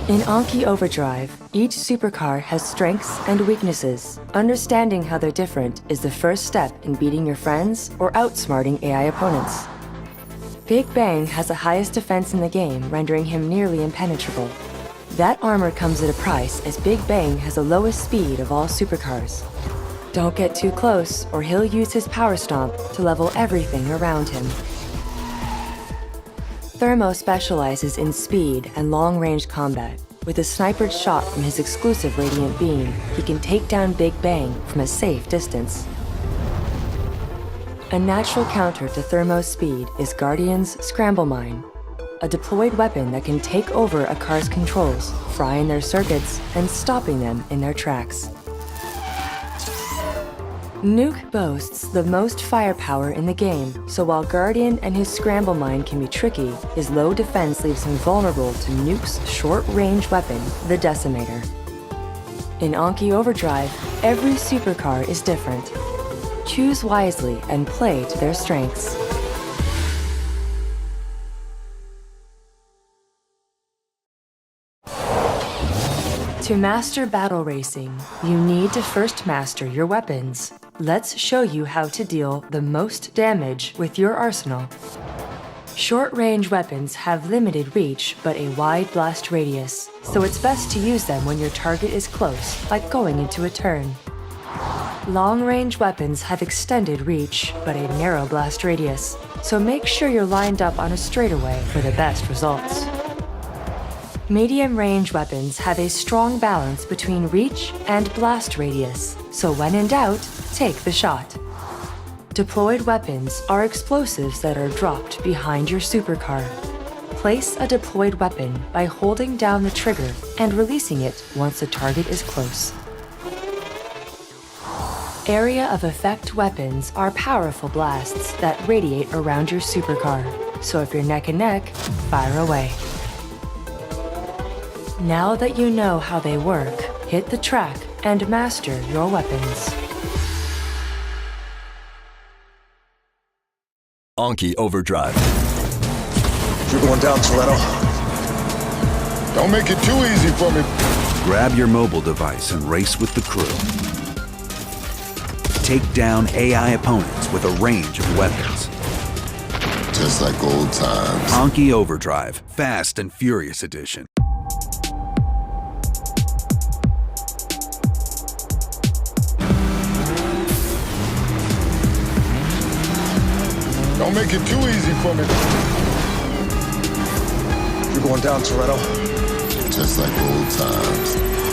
In Anki Overdrive, each supercar has strengths and weaknesses. Understanding how they're different is the first step in beating your friends or outsmarting AI opponents. Big Bang has the highest defense in the game, rendering him nearly impenetrable. That armor comes at a price, as Big Bang has the lowest speed of all supercars. Don't get too close, or he'll use his power stomp to level everything around him. Thermo specializes in speed and long-range combat. With a snipered shot from his exclusive radiant beam, he can take down Big Bang from a safe distance. A natural counter to Thermo's speed is Guardian's Scramble Mine, a deployed weapon that can take over a car's controls, frying their circuits and stopping them in their tracks. Nuke boasts the most firepower in the game, so while Guardian and his Scramble Mine can be tricky, his low defense leaves him vulnerable to Nuke's short-range weapon, the Decimator. In Anki Overdrive, every supercar is different. Choose wisely and play to their strengths. To master battle racing, you need to first master your weapons. Let's show you how to deal the most damage with your arsenal. Short-range weapons have limited reach but a wide blast radius, so it's best to use them when your target is close, like going into a turn. Long-range weapons have extended reach but a narrow blast radius, so make sure you're lined up on a straightaway for the best results. Medium-range weapons have a strong balance between reach and blast radius, so when in doubt, take the shot. Deployed weapons are explosives that are dropped behind your supercar. Place a deployed weapon by holding down the trigger and releasing it once the target is close. Area of effect weapons are powerful blasts that radiate around your supercar, so if you're neck and neck, fire away. Now that you know how they work, hit the track and master your weapons. Anki Overdrive. You're going down, Toretto. Don't make it too easy for me. Grab your mobile device and race with the crew. Take down AI opponents with a range of weapons. Just like old times. Anki Overdrive, Fast and Furious Edition. Don't make it too easy for me. You're going down, Toretto. Just like old times.